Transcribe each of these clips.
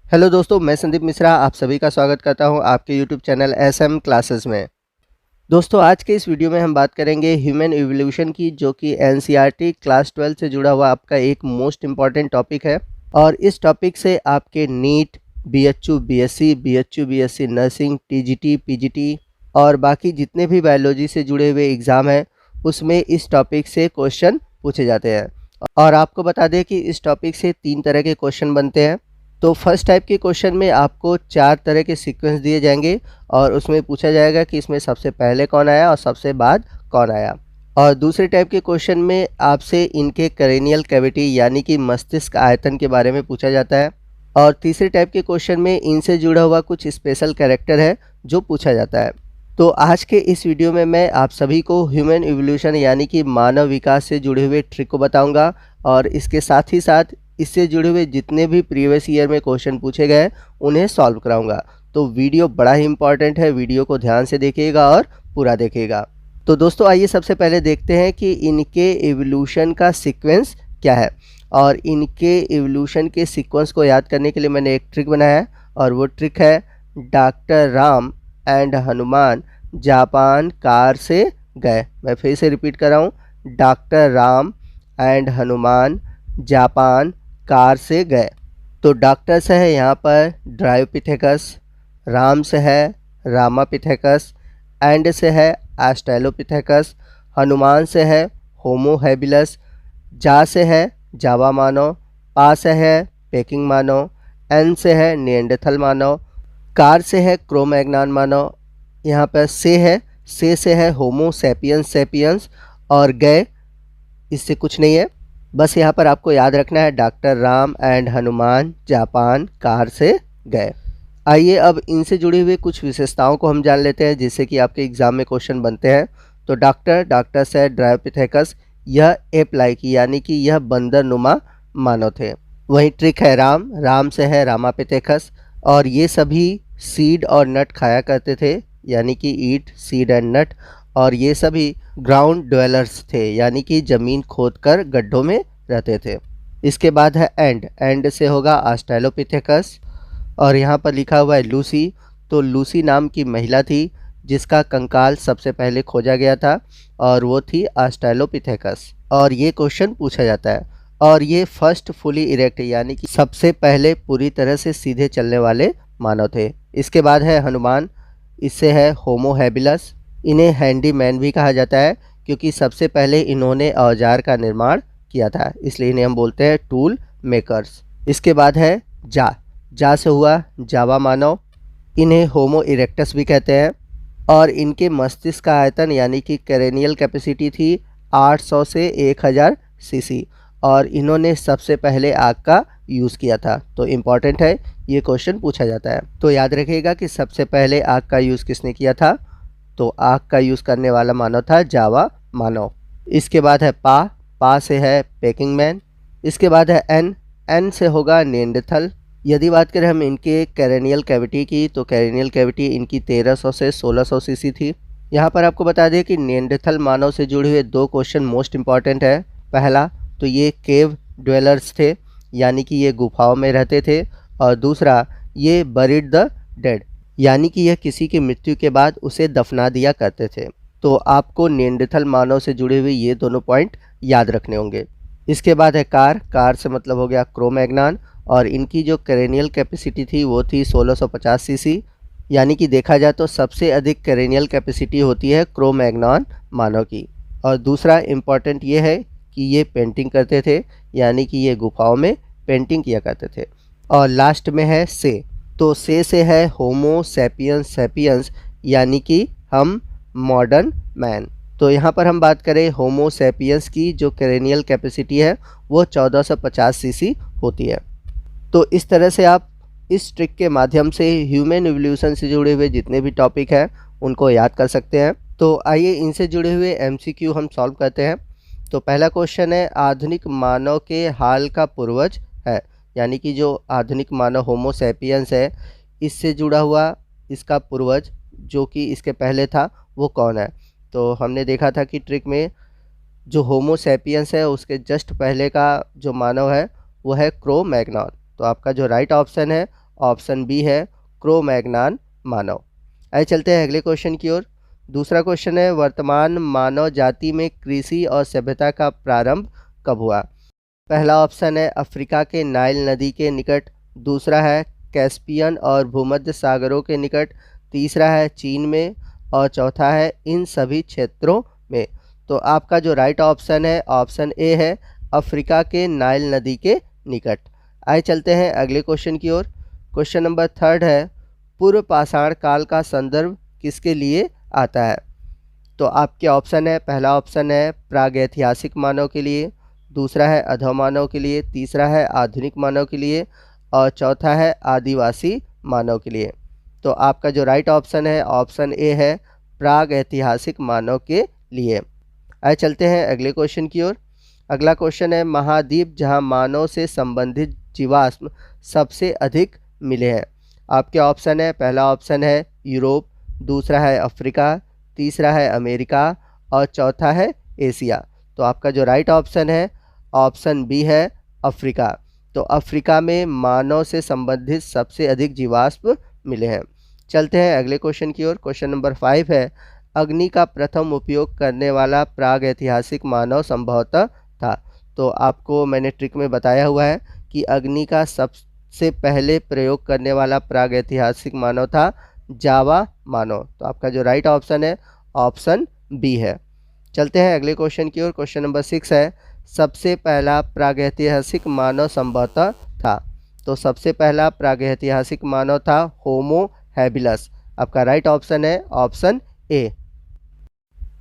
Hello दोस्तों, मैं संदीप मिश्रा आप सभी का स्वागत करता हूं आपके यूट्यूब चैनल एसएम क्लासेस में। दोस्तों, आज के इस वीडियो में हम बात करेंगे ह्यूमन इवोल्यूशन की, जो कि एनसीईआरटी क्लास 12 से जुड़ा हुआ आपका एक मोस्ट इम्पॉर्टेंट टॉपिक है। और इस टॉपिक से आपके NEET, BHU BSc, BHU BSc nursing, TGT, PGT और बाकी जितने भी बायोलॉजी से जुड़े हुए एग्ज़ाम हैं उसमें इस टॉपिक से क्वेश्चन पूछे जाते हैं। और आपको बता दें कि इस टॉपिक से 3 तरह के क्वेश्चन बनते हैं। तो फर्स्ट टाइप के क्वेश्चन में आपको 4 तरह के सीक्वेंस दिए जाएंगे और उसमें पूछा जाएगा कि इसमें सबसे पहले कौन आया और सबसे बाद कौन आया। और दूसरे टाइप के क्वेश्चन में आपसे इनके क्रेनियल कैविटी यानी कि मस्तिष्क आयतन के बारे में पूछा जाता है। और तीसरे टाइप के क्वेश्चन में इनसे जुड़ा हुआ कुछ स्पेशल कैरेक्टर है जो पूछा जाता है। तो आज के इस वीडियो में मैं आप सभी को ह्यूमन इवोल्यूशन यानी कि मानव विकास से जुड़े हुए ट्रिक को बताऊंगा और इसके साथ ही साथ इससे जुड़े हुए जितने भी प्रीवियस ईयर में क्वेश्चन पूछे गए उन्हें सॉल्व कराऊंगा। तो वीडियो बड़ा ही इंपॉर्टेंट है, वीडियो को ध्यान से देखिएगा और पूरा देखिएगा। तो दोस्तों, आइए सबसे पहले देखते हैं कि इनके एवोल्यूशन का सीक्वेंस क्या है। और इनके एवोल्यूशन के सीक्वेंस को याद करने के लिए मैंने एक ट्रिक बनाया है और वो ट्रिक है doctor Ram and Hanuman Japan car से गए। मैं फिर से रिपीट कर रहा हूँ, doctor Ram and Hanuman Japan car से गए। तो डॉक्टर से है यहाँ पर ड्रायोपिथेकस, राम से है रामापिथेकस, एंड से है एस्ट्रेलोपिथेकस, हनुमान से है होमो हैबिलस, जा से है जावा मानव, पा से है पेकिंग मानव, एन से है निएंडरथल मानव, कार से है क्रोमैग्नान मानव, यहाँ पर से है होमो सैपियंस सैपियंस और गए इससे कुछ नहीं है। बस यहाँ पर आपको याद रखना है doctor Ram and Hanuman Japan car से गए। आइए अब इनसे जुड़ी हुई कुछ विशेषताओं को हम जान लेते हैं जिससे कि आपके एग्जाम में क्वेश्चन बनते हैं। तो डॉक्टर से ड्रायोपिथेकस, यह एप लाइक यानी कि यह बंदरनुमा मानव थे। वहीं ट्रिक है राम से है रामापिथेकस और ये सभी सीड और नट खाया करते थे यानी कि ईट सीड एंड नट। और ये सभी ग्राउंड ड्वेलर्स थे यानी कि ज़मीन खोदकर गड्ढों में रहते थे। इसके बाद है एंड से होगा ऑस्ट्रेलोपिथेकस और यहाँ पर लिखा हुआ है लूसी। तो लूसी नाम की महिला थी जिसका कंकाल सबसे पहले खोजा गया था और वो थी ऑस्ट्रेलोपिथेकस। और ये क्वेश्चन पूछा जाता है। और ये फर्स्ट फुली इरेक्ट यानी कि सबसे पहले पूरी तरह से सीधे चलने वाले मानव थे। इसके बाद है हनुमान, इससे है होमो हैबिलस। इन्हें हैंडीमैन भी कहा जाता है क्योंकि सबसे पहले इन्होंने औजार का निर्माण किया था, इसलिए इन्हें हम बोलते हैं टूल मेकर्स। इसके बाद है जा से हुआ जावा मानव, इन्हें होमो इरेक्टस भी कहते हैं। और इनके मस्तिष्क का आयतन यानी कि क्रेनियल कैपेसिटी थी 800 से 1000 सीसी और इन्होंने सबसे पहले आग का यूज़ किया था। तो इम्पॉर्टेंट है, ये क्वेश्चन पूछा जाता है। तो याद रखिएगा कि सबसे पहले आग का यूज़ किसने किया था। तो आग का यूज़ करने वाला मानव था जावा मानव। इसके बाद है पा से है पेकिंग मैन। इसके बाद है एन से होगा निएंडरथल। यदि बात करें हम इनके कैरेनियल कैविटी की तो कैरेनियल कैविटी इनकी 1300 से 1600 सीसी थी। यहाँ पर आपको बता दें कि निएंडरथल मानव से जुड़े हुए 2 क्वेश्चन मोस्ट इंपॉर्टेंट है। पहला तो ये केव ड्वेलर्स थे यानी कि ये गुफाओं में रहते थे और दूसरा ये बरीड द डेड यानी कि यह किसी की मृत्यु के बाद उसे दफना दिया करते थे। तो आपको निएंडरथल मानव से जुड़े हुए ये दोनों पॉइंट याद रखने होंगे। इसके बाद है कार से मतलब हो गया क्रोमैग्नान और इनकी जो क्रेनियल कैपेसिटी थी वो थी 1650 सीसी यानी कि देखा जाए तो सबसे अधिक क्रेनियल कैपेसिटी होती है क्रोमैग्नान मानव की। और दूसरा इम्पॉर्टेंट ये है कि ये पेंटिंग करते थे यानी कि ये गुफाओं में पेंटिंग किया करते थे। और लास्ट में है तो से है होमो सैपियंस सैपियंस यानी कि हम मॉडर्न मैन। तो यहाँ पर हम बात करें होमो सैपियंस की जो क्रेनियल कैपेसिटी है वो 1450 सीसी होती है। तो इस तरह से आप इस ट्रिक के माध्यम से ह्यूमन इवोल्यूशन से जुड़े हुए जितने भी टॉपिक हैं उनको याद कर सकते हैं। तो आइए इनसे जुड़े हुए MCQ हम सॉल्व करते हैं। तो पहला क्वेश्चन है आधुनिक मानव के हाल का पूर्वज है यानी कि जो आधुनिक मानव होमो सैपियंस है इससे जुड़ा हुआ इसका पूर्वज जो कि इसके पहले था वो कौन है। तो हमने देखा था कि ट्रिक में जो होमो सैपियंस है उसके जस्ट पहले का जो मानव है वो है क्रो मैग्नॉन। तो आपका जो राइट ऑप्शन है ऑप्शन बी है क्रो-मैग्नान मानव। आइए चलते हैं अगले क्वेश्चन की ओर। दूसरा क्वेश्चन है, वर्तमान मानव जाति में कृषि और सभ्यता का प्रारंभ कब हुआ? पहला ऑप्शन है अफ्रीका के नाइल नदी के निकट, दूसरा है कैस्पियन और भूमध्य सागरों के निकट, तीसरा है चीन में और चौथा है इन सभी क्षेत्रों में। तो आपका जो राइट ऑप्शन है ऑप्शन ए है अफ्रीका के नाइल नदी के निकट। आइए चलते हैं अगले क्वेश्चन की ओर। क्वेश्चन नंबर थर्ड है, पूर्व पाषाण काल का संदर्भ किसके लिए आता है? तो आपके ऑप्शन है, पहला ऑप्शन है प्रागैतिहासिक मानव के लिए, दूसरा है अधोमानव के लिए, तीसरा है आधुनिक मानव के लिए और चौथा है आदिवासी मानव के लिए। तो आपका जो राइट ऑप्शन है ऑप्शन ए है प्रागैतिहासिक मानव के लिए। आइए चलते हैं अगले क्वेश्चन की ओर। अगला क्वेश्चन है, महाद्वीप जहां मानव से संबंधित जीवाश्म सबसे अधिक मिले हैं। आपके ऑप्शन है, पहला ऑप्शन है यूरोप, दूसरा है अफ्रीका, तीसरा है अमेरिका और चौथा है एशिया। तो आपका जो राइट ऑप्शन है ऑप्शन बी है अफ्रीका। तो अफ्रीका में मानव से संबंधित सबसे अधिक जीवाश्म मिले हैं। चलते हैं अगले क्वेश्चन की ओर। क्वेश्चन नंबर 5 है, अग्नि का प्रथम उपयोग करने वाला प्रागैतिहासिक मानव संभवतः था। तो आपको मैंने ट्रिक में बताया हुआ है कि अग्नि का सबसे पहले प्रयोग करने वाला प्रागैतिहासिक मानव था जावा मानव। तो आपका जो राइट ऑप्शन है ऑप्शन बी है। चलते हैं अगले क्वेश्चन की ओर। क्वेश्चन नंबर 6 है, सबसे पहला प्रागैतिहासिक मानव संभवतः था। तो सबसे पहला प्रागैतिहासिक मानव था होमो हैबिलस। आपका राइट ऑप्शन है ऑप्शन ए।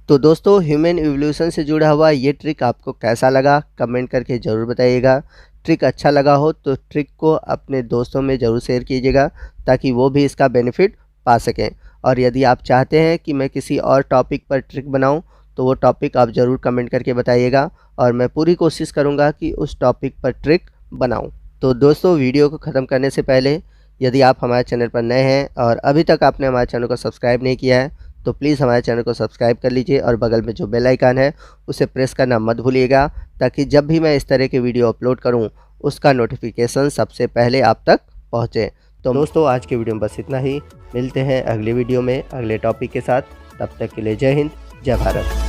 तो दोस्तों, ह्यूमन इवोल्यूशन से जुड़ा हुआ ये ट्रिक आपको कैसा लगा कमेंट करके ज़रूर बताइएगा। ट्रिक अच्छा लगा हो तो ट्रिक को अपने दोस्तों में ज़रूर शेयर कीजिएगा ताकि वो भी इसका बेनिफिट पा सकें। और यदि आप चाहते हैं कि मैं किसी और टॉपिक पर ट्रिक बनाऊं तो वो टॉपिक आप ज़रूर कमेंट करके बताइएगा और मैं पूरी कोशिश करूंगा कि उस टॉपिक पर ट्रिक बनाऊं। तो दोस्तों, वीडियो को ख़त्म करने से पहले यदि आप हमारे चैनल पर नए हैं और अभी तक आपने हमारे चैनल को सब्सक्राइब नहीं किया है तो प्लीज़ हमारे चैनल को सब्सक्राइब कर लीजिए और बगल में जो बेल आइकन है उसे प्रेस करना मत भूलिएगा ताकि जब भी मैं इस तरह के वीडियो अपलोड करूं उसका नोटिफिकेशन सबसे पहले आप तक पहुंचे। तो दोस्तों, आज के वीडियो में बस इतना ही। मिलते हैं अगले वीडियो में अगले टॉपिक के साथ। तब तक के लिए जय हिंद, जय भारत।